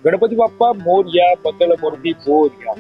गणपती बाप्पा मोरया, मंगलमूर्ती मोरया.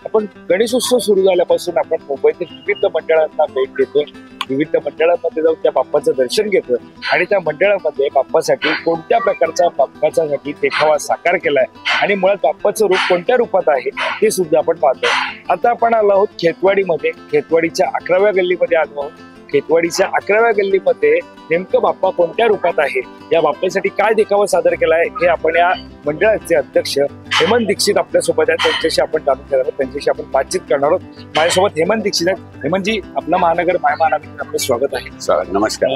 आपण गणेशोत्सव सुरू झाल्यापासून आपण मुंबईतील विविध मंडळांना भेट देतोय, विविध मंडळांमध्ये जाऊन त्या बाप्पाचं दर्शन घेतोय आणि त्या मंडळामध्ये बाप्पासाठी कोणत्या प्रकारचा बाप्पासाठी देखावा साकार केलाय आणि मुळात बाप्पाचं रूप कोणत्या रूपात आहे ते सुद्धा आपण पाहतोय. आता आपण आलो आहोत खेतवाडीमध्ये, खेतवाडीच्या 11व्या गल्लीमध्ये आलो आहोत. खेतवाडीच्या 11व्या गल्लीमध्ये नेमकं बाप्पा कोणत्या रूपात आहे, या बाप्पासाठी काय देखावा सादर केलाय हे आपण या मंडळाचे अध्यक्ष हेमंत दीक्षित आपल्यासोबत आहेत, त्यांच्याशी आपण जाणून घेणार आहोत, त्यांच्याशी आपण बातचीत करणार आहोत. माझ्यासोबत हेमंत दीक्षित आहेत. हेमंतजी, आपलं महानगर मायमानामध्ये आपलं स्वागत आहे. नमस्कार.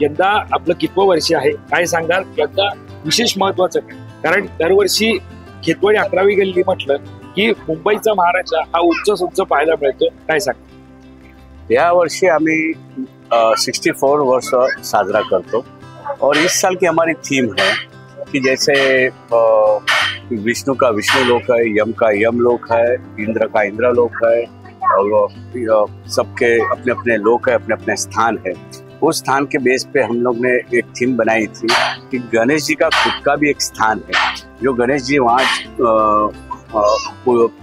यंदा आपलं कितवं वर्ष आहे, काय सांगाल? यंदा विशेष महत्वाचं काय? कारण दरवर्षी खेतवाडी 11वी गल्ली म्हटलं की मुंबईचा महाराजा हा उंच पाहायला मिळतो, काय सांगा? या वर्षी आम्ही 64 वर्ष साजरा करतो और इस साल की हमारी थीम है कि जैसे विष्णु का विष्णु लोक है, यम का यम लोक है, इंद्र का इंद्र लोक है और सबके अपने अपने लोक है, अपने अपने स्थान है. उस स्थान के बेस पे हम लोग ने एक थीम बनाई थी कि गणेश जी का खुद का भी एक स्थान है, जो गणेश जी वहाँ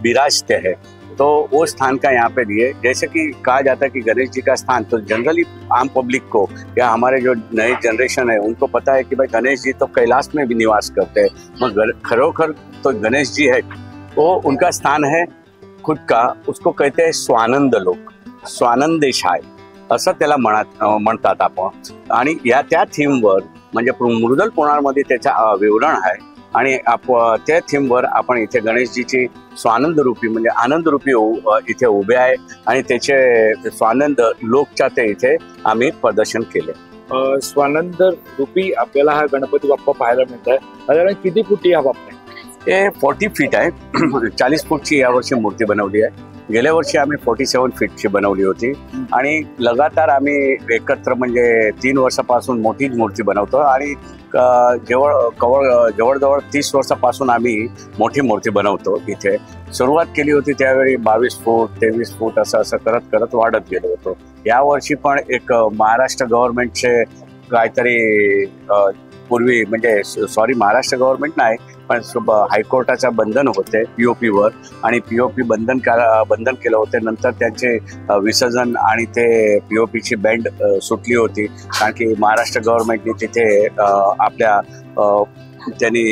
विराजते हैं. तो वो स्थान का यहाँ पे लिए, जैसे कि कहा जाता है कि गणेश जी का स्थान, तो जनरली आम पब्लिक को या हमारे जो नई जनरेशन है उनको पता है कि भाई गणेश जी तो कैलाश में भी निवास करते हैं, मगर खरोखर तो गणेश जी है वो उनका स्थान है खुद का, उसको कहते हैं स्वानंद लोक, स्वानंदेशाय असं त्याला म्हणतात आपण. आणि या त्या थीमवर म्हणजे मृदल पुराणमध्ये त्याचा विवरण आहे आणि त्या थीमवर आपण इथे गणेशजीची स्वानंद रूपी म्हणजे आनंद रूपी इथे उभे आहे आणि त्याचे स्वानंद लोकच्या ते इथे आम्ही प्रदर्शन केले. स्वानंद रूपी आपल्याला हा गणपती बाप्पा पाहायला मिळत आहे. साधारण किती फुटी हा बाप्पा आहे? हे 40 फीट आहे. 40 फूटची यावर्षी मूर्ती बनवली आहे. गेल्या वर्षी आम्ही 47 फीटची बनवली होती आणि लगातार आम्ही एकत्र म्हणजे 3 वर्षापासून मोठी मूर्ती बनवतो आणि जवळजवळ 30 वर्षापासून आम्ही मोठी मूर्ती बनवतो. इथे सुरुवात केली होती त्यावेळी 22 फूट 23 फूट असं करत करत वाढत गेलो होतो. यावर्षी पण एक महाराष्ट्र गव्हर्नमेंटचे काहीतरी पूर्वी म्हणजे सॉरी महाराष्ट्र गव्हर्नमेंट नाही पण हायकोर्टाचं बंधन होते पीओपीवर आणि पीओपी बंधन केलं होते. नंतर त्यांचे विसर्जन आणि ते पीओपीची बँड सुटली होती कारण की महाराष्ट्र गव्हर्नमेंटने तिथे आपल्या त्यांनी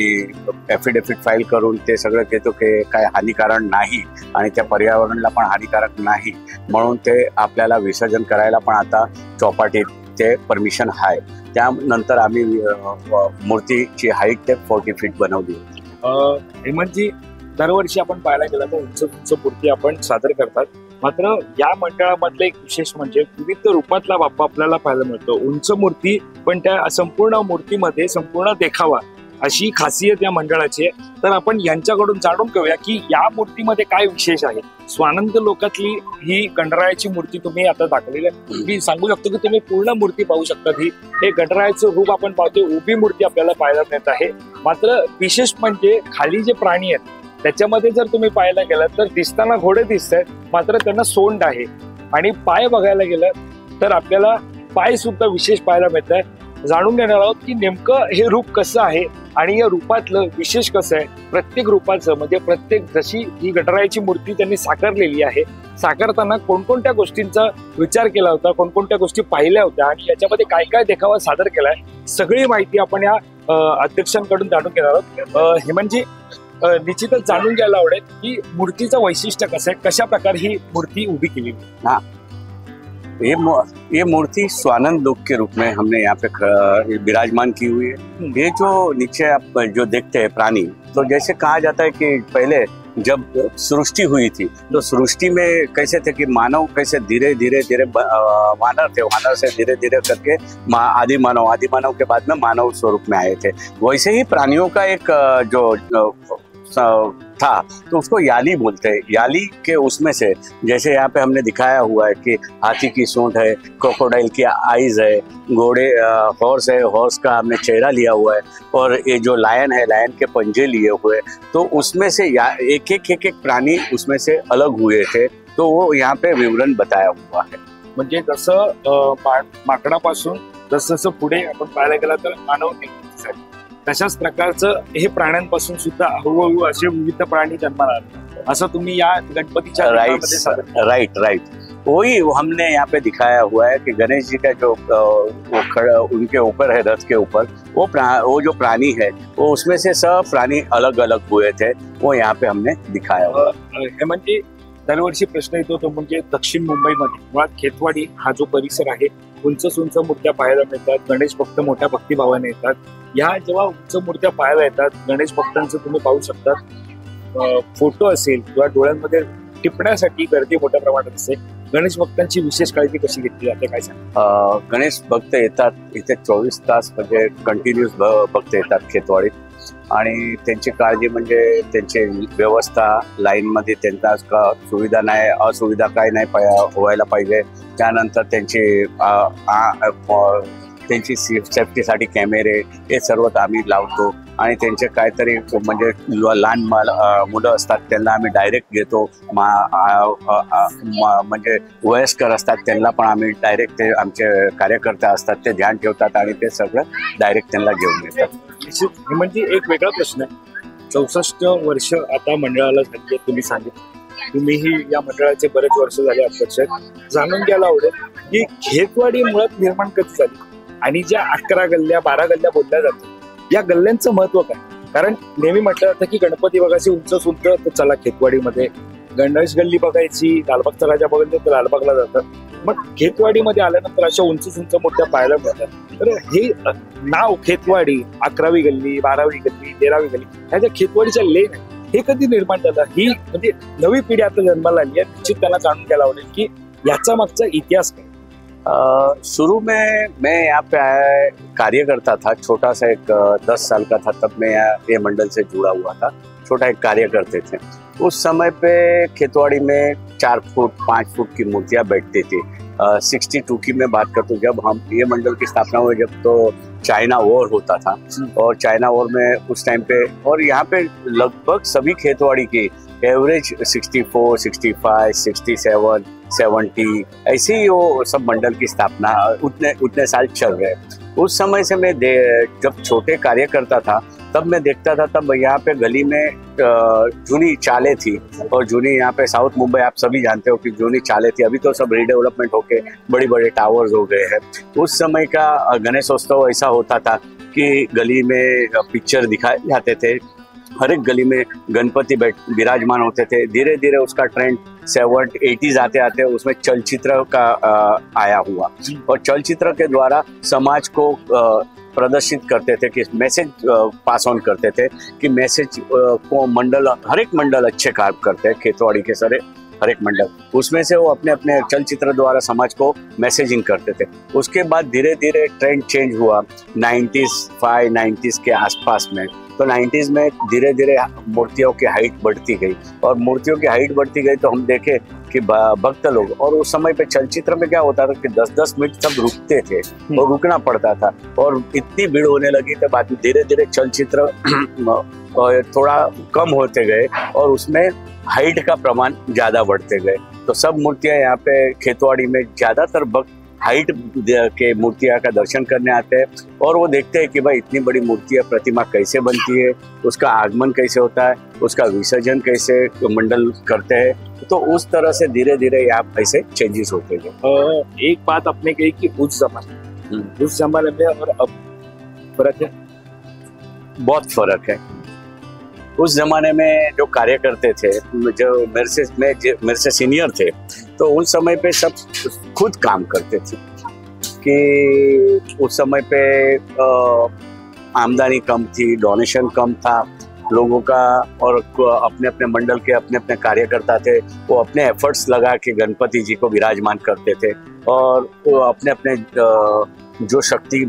ॲफिडेव्हिट फाईल करून ते सगळं घेतो की काय हानिकारक नाही आणि त्या पर्यावरणाला पण हानिकारक नाही म्हणून ते आपल्याला विसर्जन करायला पण आता चौपाटीत ते परमिशन आहे. त्यानंतर आम्ही मूर्तीची हाईट ते 40 फीट बनवली होती. हेमंतजी, दरवर्षी आपण पाहायला गेला तर उंच मूर्ती आपण सादर करतात, मात्र या मंडळामधलं एक विशेष म्हणजे विविध रूपातला बाप्पा आपल्याला पाहायला मिळतो. उंच मूर्ती पण त्या संपूर्ण मूर्तीमध्ये संपूर्ण देखावा अशी खासियत या मंडळाची आहे. तर आपण यांच्याकडून जाणून घेऊया की या मूर्तीमध्ये काय विशेष आहे. स्वानंद लोकातली ही गणरायाची मूर्ती तुम्ही आता दाखवलेली आहे. मी सांगू शकतो की तुम्ही पूर्ण मूर्ती पाहू शकता. ही हे गणरायाचं रूप आपण पाहतोय, उभी मूर्ती आपल्याला पाहायला मिळत आहे. मात्र विशेष म्हणजे खाली जे प्राणी आहेत त्याच्यामध्ये जर तुम्ही पाहायला गेलात तर दिसताना घोडे दिसत आहेत, मात्र त्यांना सोंड आहे आणि पाय बघायला गेलं तर आपल्याला पाय सुद्धा विशेष पाहायला मिळत आहे. जाणून घेणार आहोत की नेमकं हे रूप कसं आहे आणि या रूपातलं विशेष कसं आहे. प्रत्येक रूपाचं म्हणजे प्रत्येक जशी ही गणरायाची मूर्ती त्यांनी साकारलेली आहे, साकारताना कोणकोणत्या गोष्टींचा विचार केला होता, कोणकोणत्या गोष्टी पाहिल्या होत्या आणि याच्यामध्ये काय काय देखावा सादर केलाय, सगळी माहिती आपण या अध्यक्षांकडून जाणून घेणार आहोत. हेमंतजी, निश्चितच जाणून घ्यायला आवडेल की मूर्तीचं वैशिष्ट्य कसं आहे, कशा प्रकारे ही मूर्ती उभी केली. ये मूर्ति स्वानंद लोक के रूप में हमने यहाँ पे विराजमान की हुई है. ये जो नीचे आप जो देखते हैं प्राणी, तो जैसे कहा जाता है कि पहले जब सृष्टि हुई थी तो सृष्टि में कैसे थे कि मानव कैसे धीरे धीरे वानर थे, वानर से धीरे धीरे करके आदि मानव के बाद में मानव स्वरूप में आए थे. वैसे ही प्राणियों का एक जो था तो उसको याली बोलते हैं. याली के उसमें से जैसे यहाँ पे हमने दिखाया हुआ है कि हाथी की सूंड है, क्रोकोडाइल की आईज है, घोड़े हॉर्स है, हॉर्स का हमने चेहरा लिया हुआ है और ये जो लायन है लायन के पंजे लिए हुए, तो उसमें से एक एक प्राणी उसमें से अलग हुए थे. तो वो यहाँ पे विवरण बताया हुआ है. म्हणजे जसं माकडापासून जसं पुढे आपण पाहायला गेला तर मानव तशाच प्रकारचं हे प्राण्यांपासून सुद्धा हळूहळू असे विविध प्राणी जन्माला आले, असं तुम्ही या गणपतीच्या दिवसामध्ये सादर केलं. राइट वही हमने यहाँ पे दिखाया हुआ है कि गणेश जी का जो वो खड़ा उनके ऊपर है, रथ के ऊपर वो जो प्राणी है वो उसमें से सब प्राणी अलग अलग हुए थे, वो यहाँ पे हमने दिखाया हुआ है. हे म्हणजे दरवर्षी प्रश्न येतो तो म्हणजे दक्षिण मुंबईमध्ये मुळात खेतवाडी हा जो परिसर आहे, उंच उंच मूर्त्या पाहायला मिळतात. गणेश भक्त मोठ्या भक्तिभावाने येतात. या जेव्हा उंच मूर्त्या पाहायला येतात, गणेश भक्तांचं तुम्ही पाहू शकता फोटो असेल किंवा डोळ्यांमध्ये टिपण्यासाठी गर्दी मोठ्या प्रमाणात असते. गणेश भक्तांची विशेष काळजी कशी घेतली जाते, काय सांगा? गणेश भक्त येतात इथे 24 तास, म्हणजे कंटिन्यूस भक्त येतात खेतवाडीत, आणि त्यांची काळजी म्हणजे त्यांची व्यवस्था, लाईनमध्ये त्यांचा सुविधा नाही, असुविधा काही नाही व्हायला पाहिजे. त्यानंतर त्यांची सेफ्टीसाठी कॅमेरे हे सर्व आम्ही लावतो, आणि त्यांचे काहीतरी म्हणजे लहान मुलं असतात त्यांना आम्ही डायरेक्ट घेतो. म्हणजे वयस्कर असतात त्यांना पण आम्ही डायरेक्ट, ते आमचे कार्यकर्ते असतात ते ध्यान ठेवतात आणि ते सगळं डायरेक्ट त्यांना घेऊन येतात. म्हणजे एक वेगळा प्रश्न आहे, 64 वर्ष आता मंडळाला झाली, तुम्ही सांगितलं तुम्हीही या मंडळाचे बरेच वर्ष झाले अध्यक्ष आहेत. जाणून घ्यायला आवडेल की खेतवाडी मुळात निर्माण कधी झाली आणि ज्या 11 गल्ल्या 12 गल्ल्या बोलल्या जातात या गल्ल्यांचं महत्व काय? कारण नेहमी म्हटलं जातं की गणपती बघायची उंच सुंच, तर चला खेतवाडीमध्ये. गणेश गल्ली बघायची, लालबागचा राजा बघायचं तर लालबागला जातात. मग खेतवाडीमध्ये आल्यानंतर अशा उंच उंच मूर्त्या पाहायला मिळतात. तर हे नाव खेतवाडी, 11वी गल्ली, 12वी गल्ली, 13वी गल्ली, ह्या ज्या खेतवाडीच्या लेन आहे, हे कधी निर्माण झालं? ही म्हणजे नवी पिढी आता जन्माला आली आहे, निश्चित त्यांना जाणून घ्यायला आवडेल की याचा मागचा इतिहास काय. शुरू में मैं यहाँ पे आया कार्य करता था, छोटा सा एक 10 साल का था तब मैं ये मंडल से जुड़ा हुआ था. छोटा एक कार्य करते थे. उस समय पे खेतवाड़ी में 4 फुट 5 फुट की मूर्तियाँ बैठती थी. 62 की मैं बात करता हूँ, जब हम ये मंडल की स्थापना हुई, जब तो चाइना वॉर होता था, और चाइना वॉर में उस टाइम पे, और यहाँ पे लगभग सभी खेतवाड़ी की एवरेज 64, 65, 67, 70 ऐसे ही वो सब मंडल की स्थापना उतने साल चल रहे. उस समय से मैं जब छोटे कार्य करता था तब मैं देखता था, तब यहाँ पे गली में जूनी चालें थी, और जूनी यहाँ पे साउथ मुंबई आप सभी जानते हो कि जूनी चालें थी. अभी तो सब रीडेवलपमेंट होके बड़े बड़े टावर्स हो गए हैं. उस समय का गणेशोत्सव ऐसा होता था कि गली में पिक्चर दिखाए जाते थे, हर एक गली में गणपति विराजमान होते थे. धीरे धीरे उसका ट्रेंड 70s 80s आते आते उसमें चलचित्र का आया हुआ, और चलचित्र के द्वारा समाज को प्रदर्शित करते थे, कि मैसेज पास ऑन करते थे, कि मैसेज को हर एक मंडल अच्छे कार्य करते हैं. खेतवाड़ी के सारे हर एक मंडल, उसमें से वो अपने अपने चलचित्र द्वारा समाज को मैसेजिंग करते थे. उसके बाद धीरे धीरे ट्रेंड चेंज हुआ 90s के आसपास में. तो 90s में धीरे धीरे मूर्तियों की हाइट बढ़ती गई, और मूर्तियों की हाइट बढ़ती गई तो हम देखे कि भक्त लोग, और उस समय पे चलचित्र में क्या होता था कि 10-10 मिनट सब रुकते थे और रुकना पड़ता था, और इतनी भीड़ होने लगी. तो बाद में धीरे धीरे चलचित्र थोड़ा कम होते गए, और उसमें हाइट का प्रमाण ज़्यादा बढ़ते गए. तो सब मूर्तियाँ यहाँ पे खेतवाड़ी में ज़्यादातर भक्त हाइट के मूर्तियाँ का दर्शन करने आते हैं, और वो देखते हैं कि भाई इतनी बड़ी मूर्तियाँ, प्रतिमा कैसे बनती है, उसका आगमन कैसे होता है, उसका विसर्जन कैसे मंडल करते हैं. तो उस तरह से धीरे धीरे यहाँ ऐसे चेंजेस होते गए. एक बात आपने कही कि उस जमाने में और अब फर्क है. बहुत फर्क है. उस जमाने में जो कार्य करते थे, जो मेरे से सीनियर थे, तो उस समय पे सब खुद काम करते थे, कि उस समय पे आमदनी कम थी, डोनेशन कम था लोगों का, और अपने अपने मंडल के अपने अपने कार्यकर्ता थे, वो अपने एफर्ट्स लगा के गणपति जी को विराजमान करते थे, और वो अपने अपने जो शक्ति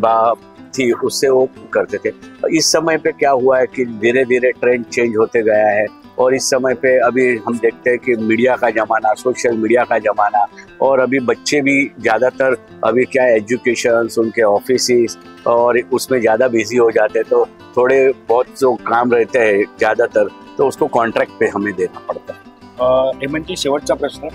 थी उससे वो करते थे. इस समय पे क्या हुआ है कि धीरे धीरे ट्रेंड चेंज होते गया है, और इस समय पे अभी हम देखते हैं कि मीडिया का ज़माना, सोशल मीडिया का ज़माना, और अभी बच्चे भी ज़्यादातर अभी क्या है, एजुकेशन, उनके ऑफिस और उसमें ज़्यादा बिजी हो जाते हैं, तो थोड़े बहुत जो काम रहते हैं ज़्यादातर, तो उसको कॉन्ट्रैक्ट पे हमें देना पड़ता है. म्हणजे शेवटचा प्रश्न,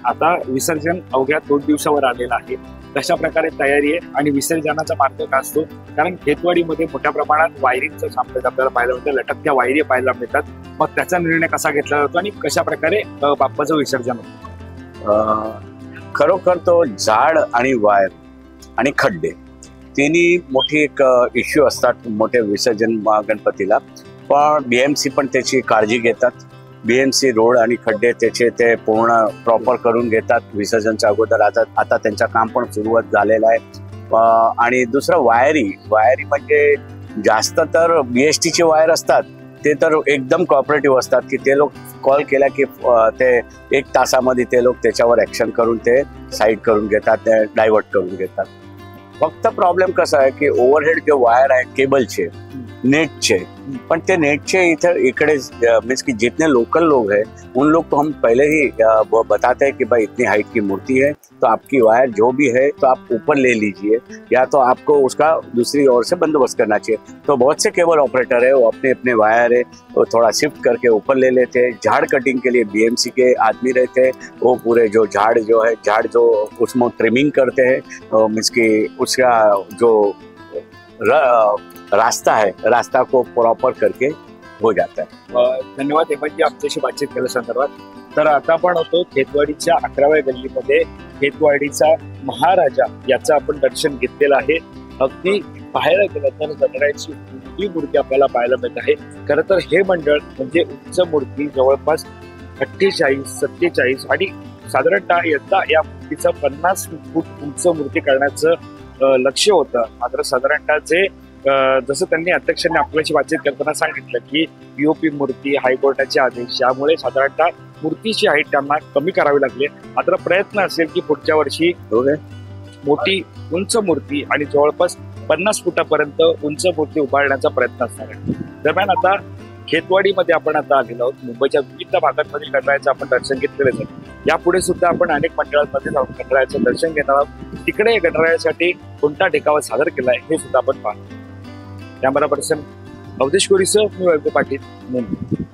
आता विसर्जन अवघ्या 2 दिवसावर आलेला आहे. कशा प्रकारे तयारी आहे आणि विसर्जनाचा मार्ग का असतो. कारण खेतवाडीमध्ये मोठ्या प्रमाणात वायरिंगचं साम्राज्य आपल्याला पाहायला मिळतं, लटकत्या वायरी पाहायला मिळतात. मग त्याचा निर्णय कसा घेतला जातो आणि कशा प्रकारे बाप्पाचं विसर्जन होतं. खरोखर तो झाड आणि वायर आणि खड्डे तिन्ही मोठी एक इश्यू असतात मोठे विसर्जन गणपतीला. पण BMC पण त्याची काळजी घेतात. BMC रोड आणि खड्डे त्याचे ते पूर्ण प्रॉपर करून घेतात विसर्जनच्या अगोदर. आता त्यांचं काम पण सुरुवात झालेलं आहे. आणि दुसरं वायरी म्हणजे जास्त तर BSTचे वायर असतात ते तर एकदम कॉपरेटिव्ह असतात की ते लोक कॉल केला की ते 1 तासामध्ये ते लोक त्याच्यावर ऍक्शन करून ते साईड करून घेतात, ते डायव्हर्ट करून घेतात. फक्त प्रॉब्लेम कसा आहे की ओव्हरहेड जे वायर आहे केबलचे नेटचे, पण ते नेटचे इकडे मीन्स कि जितने लोकल लोग हैं उन लोग को हम पहले ही बताते हैं कि भाई इतनी हाइट की मूर्ति है तो आपकी वायर जो भी है तो आप ऊपर ले लीजिए या तो आपको उसका दूसरी ओर से बंदोबस्त करना चाहिए. तो बहुत से केबल ऑपरेटर है वो अपने अपने वायर है वो थोड़ा शिफ्ट करके ऊपर ले लेते हैं. झाड़ कटिंग के लिए BMC के आदमी रहते हैं, वो पूरे जो झाड़ जो उसमें ट्रिमिंग करते हैं मीन्स कि उसका जो रास्ता है रास्ता को प्रॉपर करके हो जाता है. धन्यवाद हेमंतजी आमच्याशी बातचीत केल्या संदर्भात. तर आता आपण होतो खेतवाडीच्या 11व्या गल्लीमध्ये खेतवाडीचा महाराजा याचं आपण दर्शन घेतलेलं आहे. अगदी पाहायला गेलं तर गणरायाची मोठी मूर्ती आपल्याला पाहायला मिळत आहे. खरं तर हे मंडळ म्हणजे उंच मूर्ती जवळपास 48-47 आणि साधारणतः यंदा या मूर्तीचं 50 फूट उंच मूर्ती करण्याचं लक्ष होतं. मात्र साधारणतः जे जसं त्यांनी अध्यक्षांनी आपल्याशी बातचीत करताना सांगितलं की POP मूर्ती हायकोर्टाचे आदेश यामुळे साधारणतः मूर्तीची हाईट त्यांना कमी करावी लागली. मात्र प्रयत्न असेल की पुढच्या वर्षी मोठी उंच मूर्ती आणि जवळपास 50 फुटापर्यंत उंच मूर्ती उभारण्याचा प्रयत्न असणार आहे. दरम्यान आता खेतवाडीमध्ये आपण आता आलेलो आहोत. मुंबईच्या विविध भागांमधील गणरायाचं आपण दर्शन घेतलेलं आहे. यापुढे सुद्धा आपण अनेक मंडळांमध्ये जाऊन गणरायाचं दर्शन घेणार आहोत. तिकडे गणरायासाठी कोणता देखावा सादर केलाय हे सुद्धा आपण पाहतो. कॅमेरा पर्सन अवधेश कोरीसह मी वैभव पाटील, मुंबई.